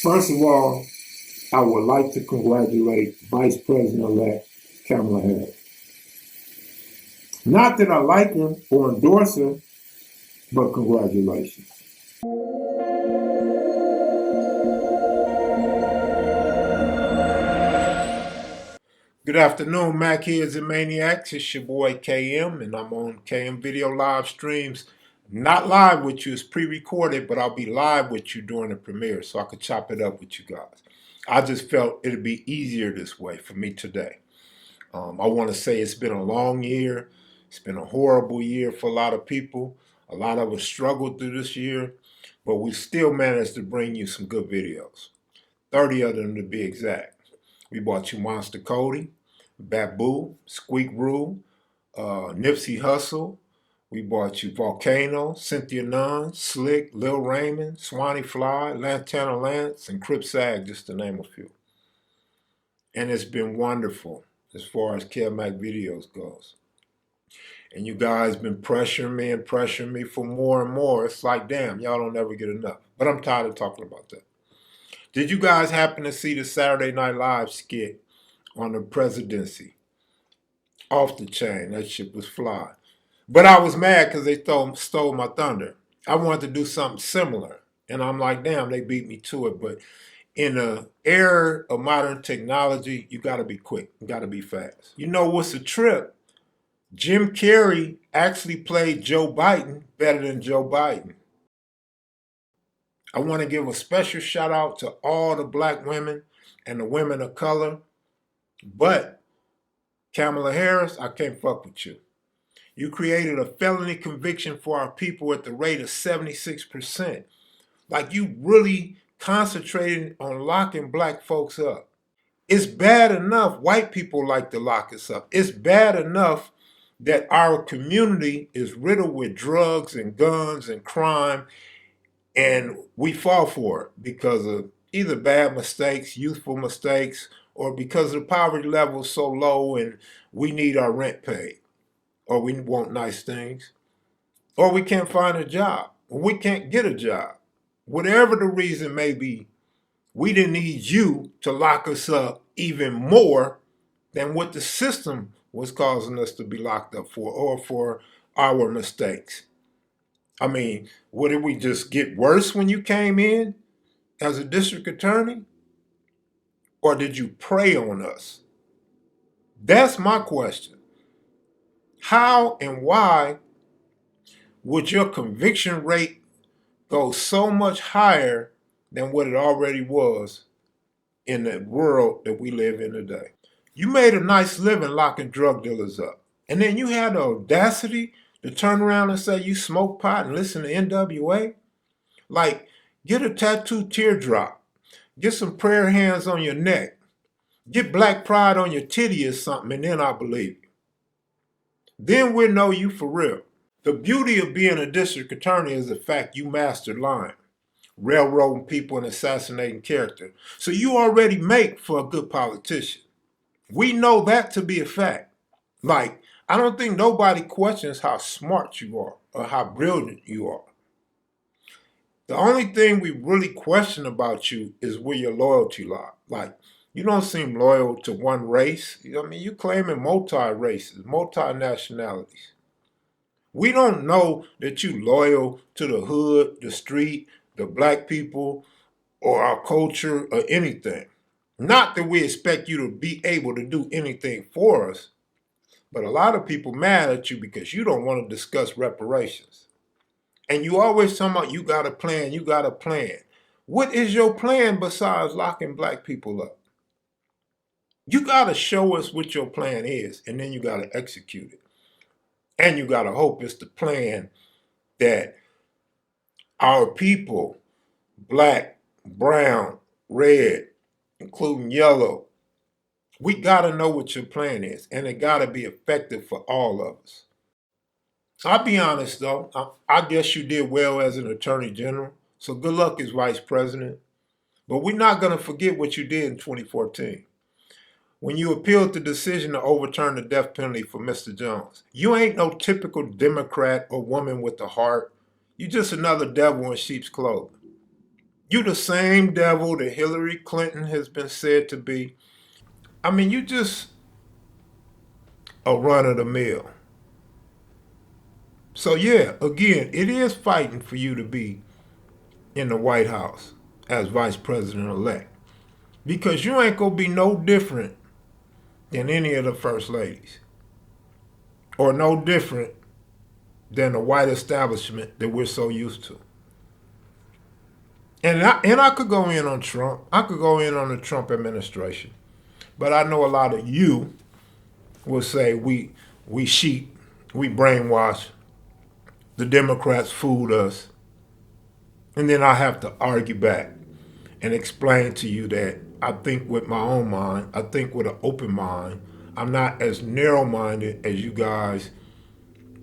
First of all, I would like to congratulate Vice President-elect Kamala Harris. Not that I like her or endorse her, but congratulations. Good afternoon, Mac Heads and Maniacs. It's your boy KM, and I'm on KM Video live streams. Not live with you, it's pre-recorded, but I'll be live with you during the premiere so I could chop it up with you guys. I just felt it'd be easier this way for me today. I want to say it's been a long year. It's been a horrible year for a lot of people. A lot of us struggled through this year, but we still managed to bring you some good videos. 30 of them to be exact. We brought you Monster Cody, Babu, Squeak Rule, Nipsey Hussle. We brought you Volcano, Cynthia Nunn, Slick, Lil Raymond, Swanee Fly, Lantana Lance, and Crip Sag, just to name a few. And it's been wonderful as far as kevmacvideos goes. And you guys been pressuring me for more and more. It's like, damn, y'all don't ever get enough. But I'm tired of talking about that. Did you guys happen to see the Saturday Night Live skit on the presidency? Off the chain, that shit was fly. But I was mad because they stole my thunder. I wanted to do something similar. And I'm like, damn, they beat me to it. But in the era of modern technology, you got to be quick. You got to be fast. You know what's a trip? Jim Carrey actually played Joe Biden better than Joe Biden. I want to give a special shout out to all the black women and the women of color. But Kamala Harris, I can't fuck with you. You created a felony conviction for our people at the rate of 76%. Like you really concentrating on locking black folks up. It's bad enough white people like to lock us up. It's bad enough that our community is riddled with drugs and guns and crime, and we fall for it because of either bad mistakes, youthful mistakes, or because the poverty level is so low and we need our rent paid, or we want nice things, or we can't find a job, or we can't get a job. Whatever the reason may be, we didn't need you to lock us up even more than what the system was causing us to be locked up for, or for our mistakes. I mean, what did we just get worse when you came in as a district attorney? Or did you prey on us? That's my question. How and why would your conviction rate go so much higher than what it already was in the world that we live in today? You made a nice living locking drug dealers up. And then you had the audacity to turn around and say you smoke pot and listen to NWA? Like, get a tattooed teardrop. Get some prayer hands on your neck. Get black pride on your titty or something, and then I'll believe you. Then we'll know you for real. The beauty of being a district attorney is the fact you mastered lying, railroading people and assassinating character. So you already make for a good politician. We know that to be a fact. Like, I don't think nobody questions how smart you are or how brilliant you are. The only thing we really question about you is where your loyalty lies. Like, you don't seem loyal to one race. I mean, you claiming multi-races, multi-nationalities. We don't know that you loyal to the hood, the street, the black people, or our culture, or anything. Not that we expect you to be able to do anything for us, but a lot of people mad at you because you don't want to discuss reparations. And you always talking about you got a plan, you got a plan. What is your plan besides locking black people up? You got to show us what your plan is, and then you got to execute it. And you got to hope it's the plan that our people, black, brown, red, including yellow, we got to know what your plan is, and it got to be effective for all of us. I'll be honest, though. I guess you did well as an attorney general, so good luck as vice president. But we're not going to forget what you did in 2014. When you appealed the decision to overturn the death penalty for Mr. Jones. You ain't no typical Democrat or woman with a heart. You just another devil in sheep's clothing. You the same devil that Hillary Clinton has been said to be. I mean, you just a run of the mill. So yeah, again, it is fighting for you to be in the White House as vice president elect. Because you ain't gonna be no different than any of the first ladies. Or no different than the white establishment that we're so used to. And I could go in on Trump. I could go in on the Trump administration. But I know a lot of you will say we cheat, we brainwash, the Democrats fooled us. And then I have to argue back and explain to you that I think with my own mind, I think with an open mind. I'm not as narrow minded as you guys.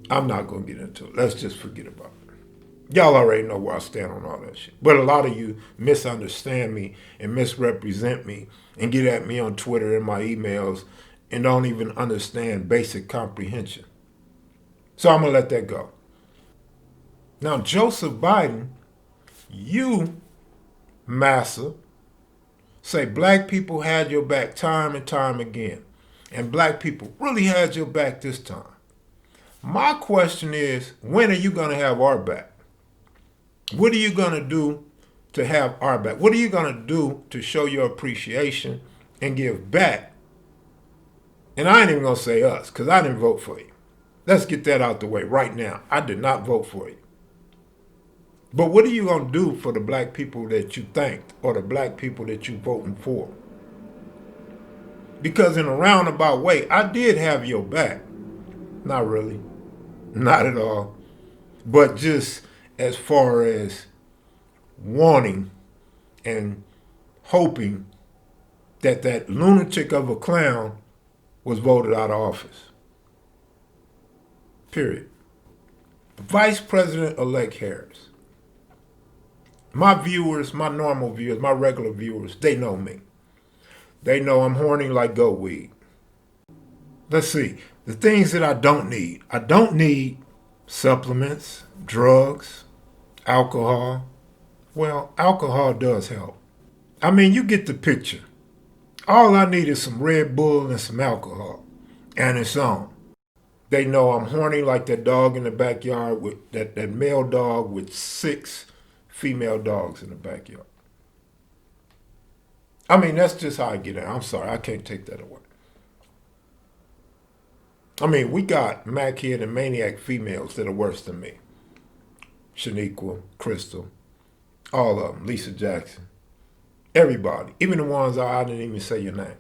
I'm not going to get into it. Let's just forget about it. Y'all already know where I stand on all that shit. But a lot of you misunderstand me and misrepresent me and get at me on Twitter and my emails and don't even understand basic comprehension. So I'm going to let that go. Now, Joseph Biden, you, massa, say black people had your back time and time again. And black people really had your back this time. My question is, when are you going to have our back? What are you going to do to have our back? What are you going to do to show your appreciation and give back? And I ain't even going to say us, because I didn't vote for you. Let's get that out the way right now. I did not vote for you. But what are you going to do for the black people that you thanked or the black people that you voting for? Because in a roundabout way, I did have your back. Not really. Not at all. But just as far as wanting and hoping that that lunatic of a clown was voted out of office. Period. Vice President-elect Harris. My viewers, my normal viewers, my regular viewers, they know me. They know I'm horny like goat weed. Let's see. The things that I don't need. I don't need supplements, drugs, alcohol. Well, alcohol does help. I mean, you get the picture. All I need is some Red Bull and some alcohol. And it's on. They know I'm horny like that dog in the backyard with that male dog with 6 female dogs in the backyard. I mean, that's just how I get in. I'm sorry, I can't take that away. I mean, we got Machead and maniac females that are worse than me. Shaniqua, Crystal, all of them, Lisa Jackson, everybody, even the ones I didn't even say your name.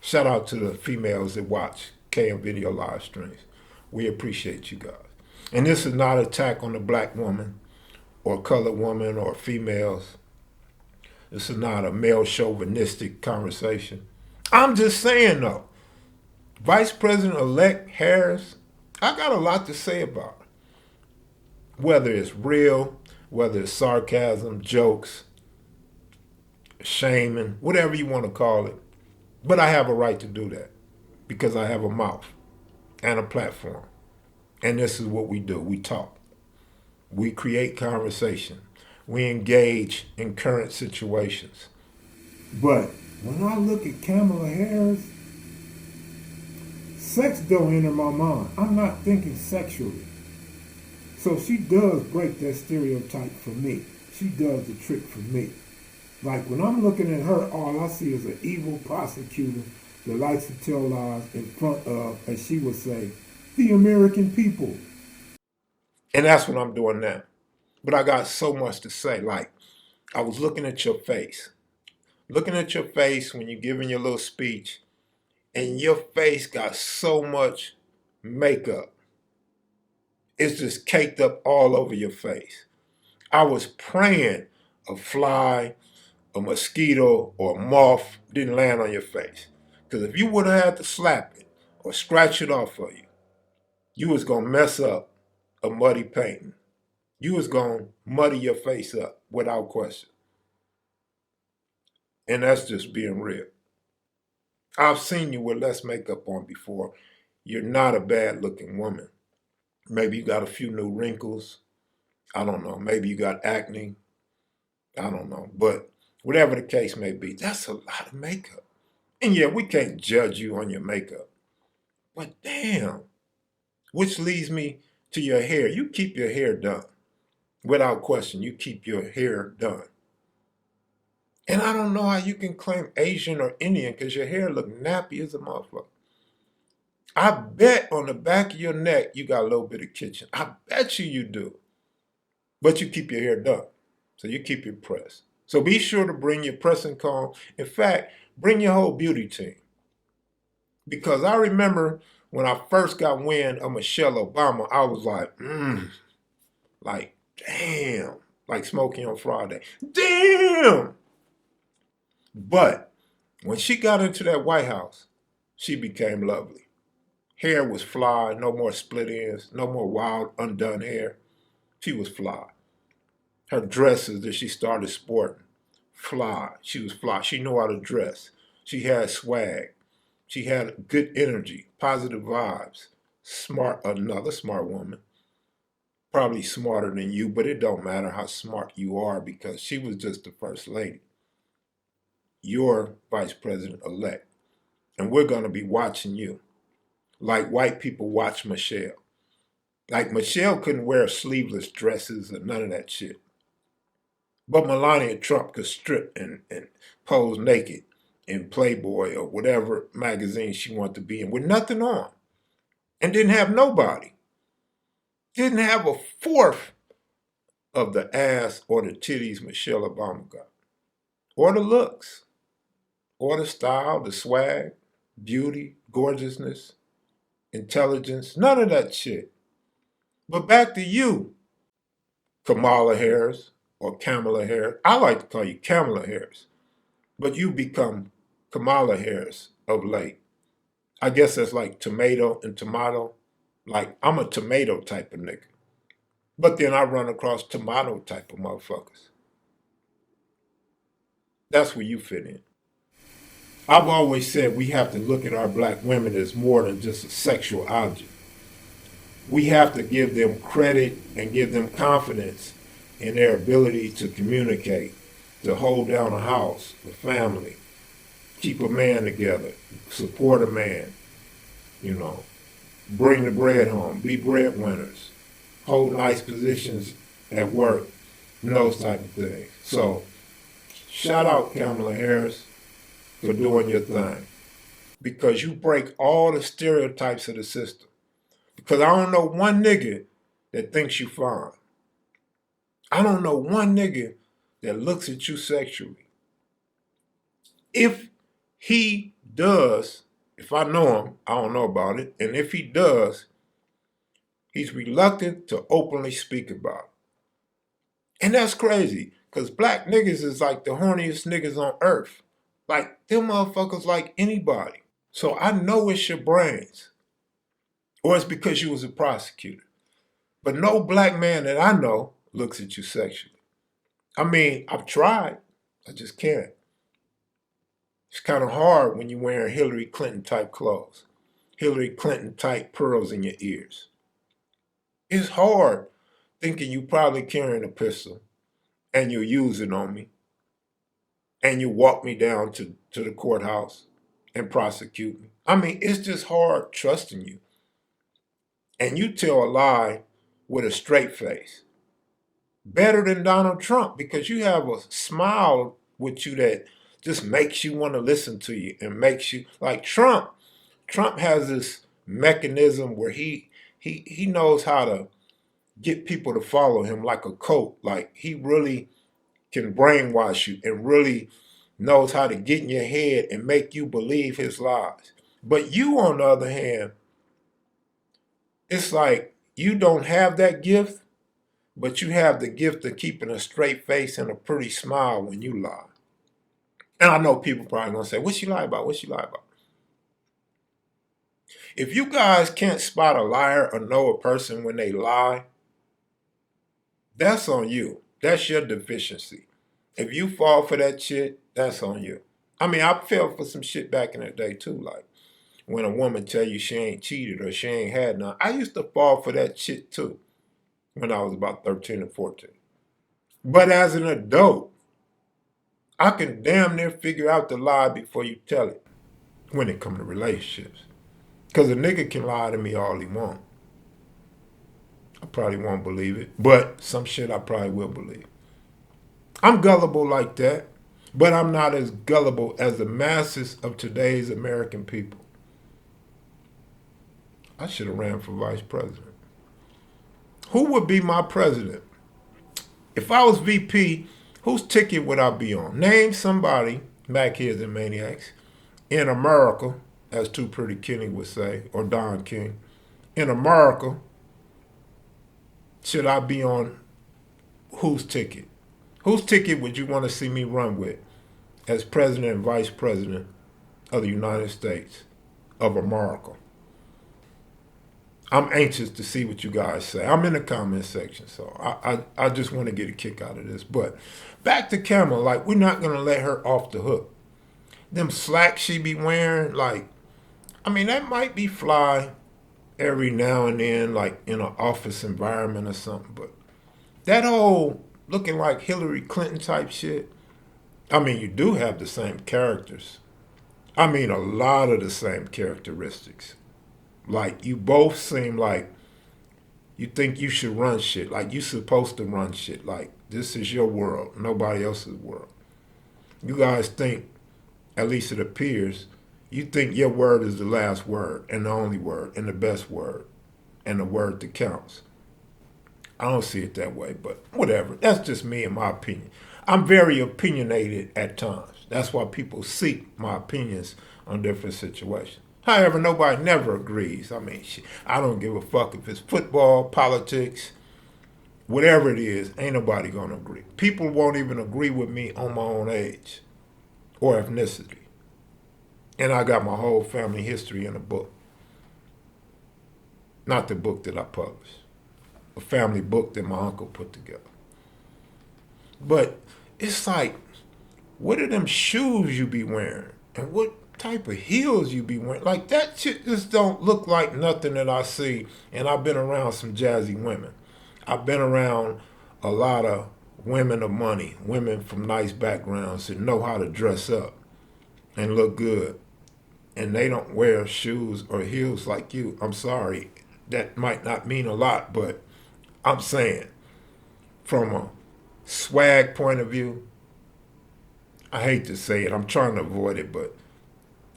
Shout out to the females that watch KM Video live streams. We appreciate you guys. And this is not an attack on the black woman or colored woman or females. This is not a male chauvinistic conversation. I'm just saying though, Vice President-elect Harris, I got a lot to say about it. Whether it's real, whether it's sarcasm, jokes, shaming, whatever you want to call it. But I have a right to do that because I have a mouth and a platform. And this is what we do. We talk. We create conversation. We engage in current situations. But when I look at Kamala Harris, sex don't enter my mind. I'm not thinking sexually. So she does break that stereotype for me. She does the trick for me. Like when I'm looking at her, all I see is an evil prosecutor that likes to tell lies in front of, as she would say, the American people. And that's what I'm doing now. But I got so much to say. Like, I was looking at your face. Looking at your face when you're giving your little speech, and your face got so much makeup. It's just caked up all over your face. I was praying a fly, a mosquito, or a moth didn't land on your face. Because if you would have had to slap it or scratch it off of you, you was going to mess up a muddy painting. You was going to muddy your face up without question. And that's just being real. I've seen you with less makeup on before. You're not a bad looking woman. Maybe you got a few new wrinkles. I don't know. Maybe you got acne. I don't know. But whatever the case may be, that's a lot of makeup. And yeah, we can't judge you on your makeup. But damn, which leads me to your hair. You keep your hair done. Without question, you keep your hair done. And I don't know how you can claim Asian or Indian because your hair look nappy as a motherfucker. I bet on the back of your neck you got a little bit of kitchen. I bet you do. But you keep your hair done. So you keep it pressed. So be sure to bring your pressing comb. In fact, bring your whole beauty team. Because I remember when I first got wind of Michelle Obama, I was like, damn, like Smokey on Friday. Damn! But when she got into that White House, she became lovely. Hair was fly, no more split ends, no more wild, undone hair. She was fly. Her dresses that she started sporting, fly. She was fly. She knew how to dress. She had swag. She had good energy, positive vibes. Smart, another smart woman. Probably smarter than you, but it don't matter how smart you are because she was just the first lady. You're vice president-elect. And we're going to be watching you. Like white people watch Michelle. Like Michelle couldn't wear sleeveless dresses or none of that shit. But Melania Trump could strip and pose naked in Playboy or whatever magazine she wanted to be in with nothing on. And didn't have nobody. Didn't have a fourth of the ass or the titties Michelle Obama got. Or the looks. Or the style, the swag, beauty, gorgeousness, intelligence. None of that shit. But back to you, Kamala Harris or Kamala Harris. I like to call you Kamala Harris. But you become Kamala Harris of late. I guess that's like tomato and tomato. Like, I'm a tomato type of nigga. But then I run across tomato type of motherfuckers. That's where you fit in. I've always said we have to look at our black women as more than just a sexual object. We have to give them credit and give them confidence in their ability to communicate, to hold down a house, a family, keep a man together, support a man, bring the bread home, be breadwinners, hold nice positions at work, and those type of things. So, shout out Kamala Harris for doing your thing. Because you break all the stereotypes of the system. Because I don't know one nigga that thinks you fine. I don't know one nigga that looks at you sexually. If he does, if I know him, I don't know about it, and if he does, he's reluctant to openly speak about it. And that's crazy, because black niggas is like the horniest niggas on earth. Like, them motherfuckers like anybody. So I know it's your brains. Or it's because you was a prosecutor. But no black man that I know looks at you sexually. I mean, I've tried. I just can't. It's kind of hard when you're wearing Hillary Clinton type clothes. Hillary Clinton type pearls in your ears. It's hard thinking you probably carrying a pistol and you'll use it on me. And you walk me down to the courthouse and prosecute me. I mean, it's just hard trusting you. And you tell a lie with a straight face. Better than Donald Trump because you have a smile with you that just makes you want to listen to you and makes you like Trump. Trump has this mechanism where he knows how to get people to follow him like a cult. Like he really can brainwash you and really knows how to get in your head and make you believe his lies. But you, on the other hand, it's like you don't have that gift, but you have the gift of keeping a straight face and a pretty smile when you lie. And I know people probably gonna say, "What she lie about? What she lie about?" If you guys can't spot a liar or know a person when they lie, that's on you. That's your deficiency. If you fall for that shit, that's on you. I mean, I fell for some shit back in the day too, like when a woman tell you she ain't cheated or she ain't had none. I used to fall for that shit too when I was about 13 or 14. But as an adult, I can damn near figure out the lie before you tell it when it comes to relationships. Because a nigga can lie to me all he wants. I probably won't believe it, but some shit I probably will believe. I'm gullible like that, but I'm not as gullible as the masses of today's American people. I should have ran for vice president. Who would be my president? If I was VP, whose ticket would I be on? Name somebody, Mac Heads and Maniacs, in America, as Too Pretty Kenny would say, or Don King. In America, should I be on whose ticket? Whose ticket would you want to see me run with as president and vice president of the United States of America? I'm anxious to see what you guys say. I'm in the comment section, so I just want to get a kick out of this. But back to Kamala, like, we're not going to let her off the hook. Them slacks she be wearing, like, I mean, that might be fly every now and then, like in an office environment or something. But that whole looking like Hillary Clinton type shit, I mean, you do have the same characters. I mean, a lot of the same characteristics. Like, you both seem like you think you should run shit. Like, you supposed to run shit. Like, this is your world, nobody else's world. You guys think, at least it appears, you think your word is the last word and the only word and the best word and the word that counts. I don't see it that way, but whatever. That's just me and my opinion. I'm very opinionated at times. That's why people seek my opinions on different situations. However, nobody never agrees. I mean, shit, I don't give a fuck if it's football, politics, whatever it is, ain't nobody gonna agree. People won't even agree with me on my own age or ethnicity. And I got my whole family history in a book. Not the book that I published. A family book that my uncle put together. But it's like, what are them shoes you be wearing? And what type of heels you be wearing? Like, that shit just don't look like nothing that I see. And I've been around some jazzy women. I've been around a lot of women of money, women from nice backgrounds that know how to dress up and look good. And they don't wear shoes or heels like you. I'm sorry. That might not mean a lot, but I'm saying, from a swag point of view, I hate to say it, I'm trying to avoid it, but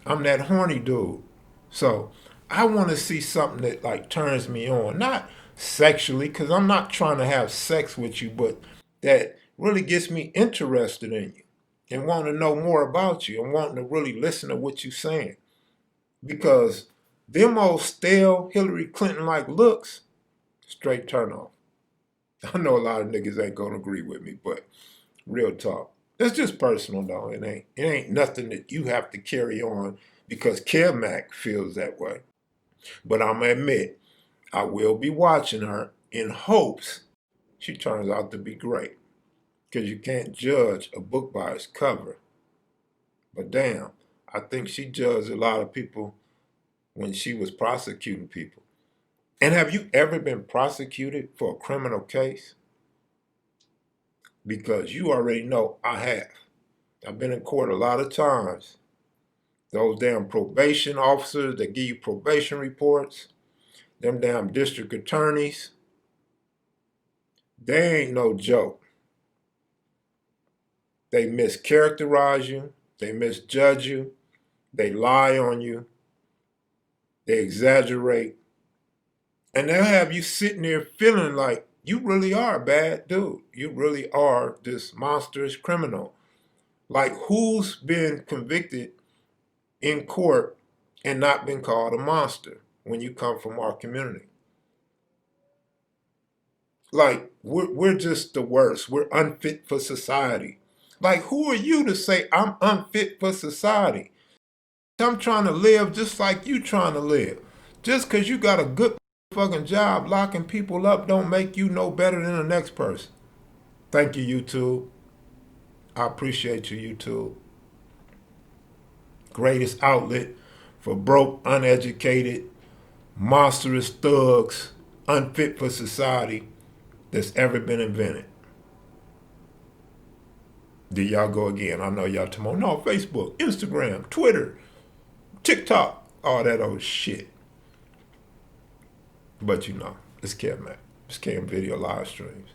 I'm that horny dude. So I want to see something that like turns me on. Not sexually, because I'm not trying to have sex with you, but that really gets me interested in you and wanting to know more about you and wanting to really listen to what you're saying. Because them old stale Hillary Clinton like looks, straight turn off. I know a lot of niggas ain't gonna agree with me, but real talk. It's just personal though. It ain't nothing that you have to carry on because KevMac feels that way. But I'm gonna admit, I will be watching her in hopes she turns out to be great. Because you can't judge a book by its cover. But damn, I think she judged a lot of people when she was prosecuting people. And have you ever been prosecuted for a criminal case? Because you already know I have. I've been in court a lot of times. Those damn probation officers that give you probation reports, them damn district attorneys, they ain't no joke. They mischaracterize you, they misjudge you, they lie on you, they exaggerate, and they'll have you sitting there feeling like you really are a bad dude. You really are this monstrous criminal. Like, who's been convicted in court and not been called a monster when you come from our community? Like, we're just the worst. We're unfit for society. Like, who are you to say I'm unfit for society? I'm trying to live just like you trying to live. Just because you got a good fucking job locking people up don't make you no better than the next person. Thank you, YouTube. I appreciate you, YouTube. Greatest outlet for broke, uneducated, monstrous thugs, unfit for society that's ever been invented. There y'all go again. I know y'all tomorrow. No, Facebook, Instagram, Twitter, TikTok, all that old shit. But you know, it's Kev Mac. It's Kev Video live streams.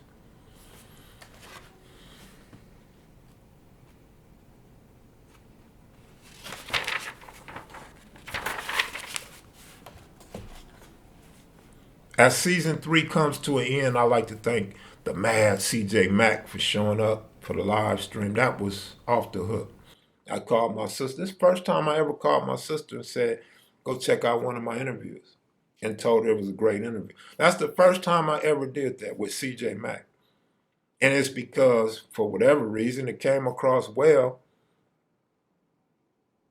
As season 3 comes to an end, I like to thank the mad CJ Mack for showing up for the live stream. That was off the hook. I called my sister. This is the first time I ever called my sister and said, go check out one of my interviews, and told her it was a great interview. That's the first time I ever did that with CJ Mack. And it's because, for whatever reason, it came across well,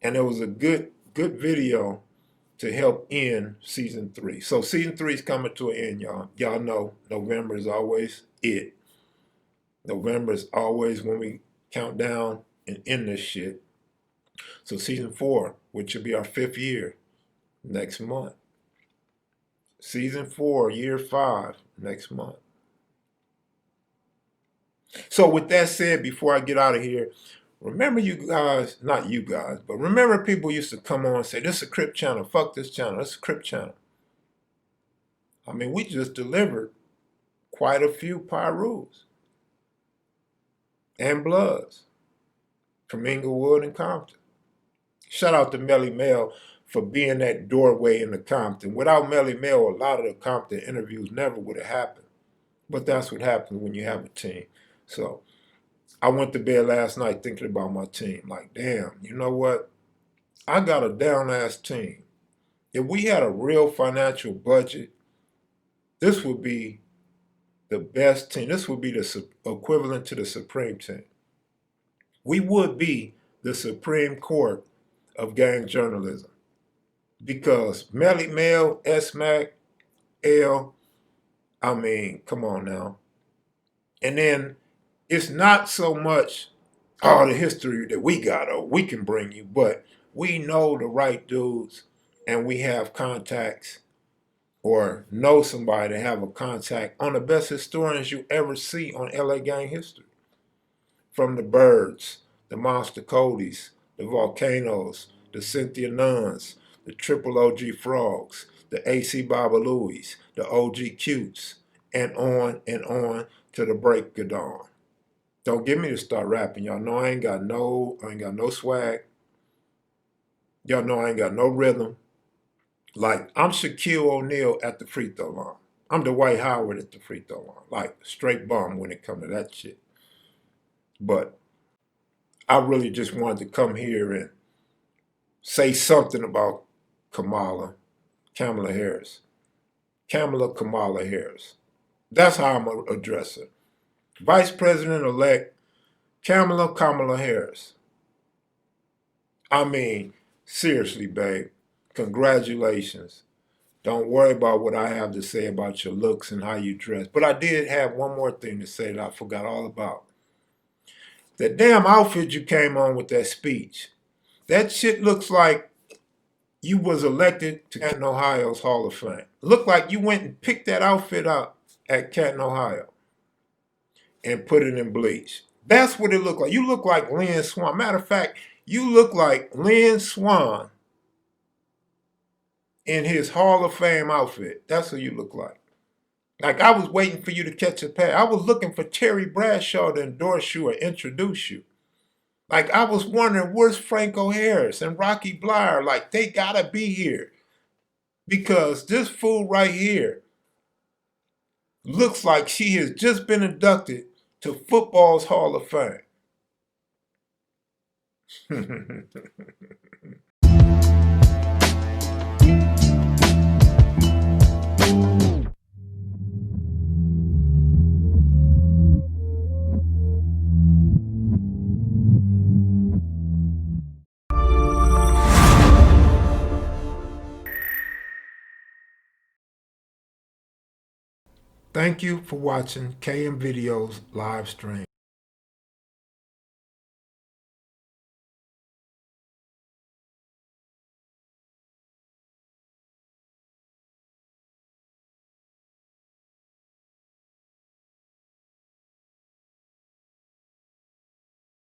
and it was a good video to help end season 3. So season 3 is coming to an end, y'all. Y'all know November is always it. November is always when we count down and end this shit. So season 4, which will be our 5th year next month. Season 4, year 5, next month. So with that said, before I get out of here, remember you guys, not you guys, but remember people used to come on and say, this is a Crip channel, fuck this channel, this is a Crip channel. I mean, we just delivered quite a few Pyrus and Bloods from Inglewood and Compton. Shout out to Melly Mel for being that doorway into Compton. Without Melly Mel, a lot of the Compton interviews never would have happened. But that's what happens when you have a team. So I went to bed last night thinking about my team. Like, damn, you know what? I got a down-ass team. If we had a real financial budget, this would be the best team. This would be the equivalent to the Supreme Team. We would be the Supreme Court of gang journalism. Because Melly Mel, S-Mac, L, I mean, come on now. And then it's not so much all the history that we got or we can bring you, but we know the right dudes and we have contacts or know somebody to have a contact on the best historians you ever see on LA gang history. From the Birds, the Monster Codys, the Volcanoes, the Cynthia Nuns, the Triple OG Frogs, the AC Babalouis, the OG Cutes, and on to the break of dawn. Don't get me to start rapping. Y'all know I ain't got no swag. Y'all know I ain't got no rhythm. Like, I'm Shaquille O'Neal at the free throw line. I'm Dwight Howard at the free throw line. Like, straight bomb when it comes to that shit. But I really just wanted to come here and say something about Kamala Harris. Kamala Harris. That's how I'm going to address her. Vice President-elect Kamala Harris. I mean, seriously, babe, congratulations. Don't worry about what I have to say about your looks and how you dress. But I did have one more thing to say that I forgot all about. That damn outfit you came on with that speech. That shit looks like you was elected to Canton, Ohio's Hall of Fame. Looked like you went and picked that outfit up at Canton, Ohio and put it in bleach. That's what it looked like. You look like Lynn Swan. Matter of fact, you look like Lynn Swan in his Hall of Fame outfit. That's who you look like. Like, I was waiting for you to catch a pass. I was looking for Terry Bradshaw to endorse you or introduce you. Like, I was wondering, where's Franco Harris and Rocky Blyer? Like, they gotta be here. Because this fool right here looks like she has just been inducted to football's Hall of Fame. Thank you for watching KM Videos live stream.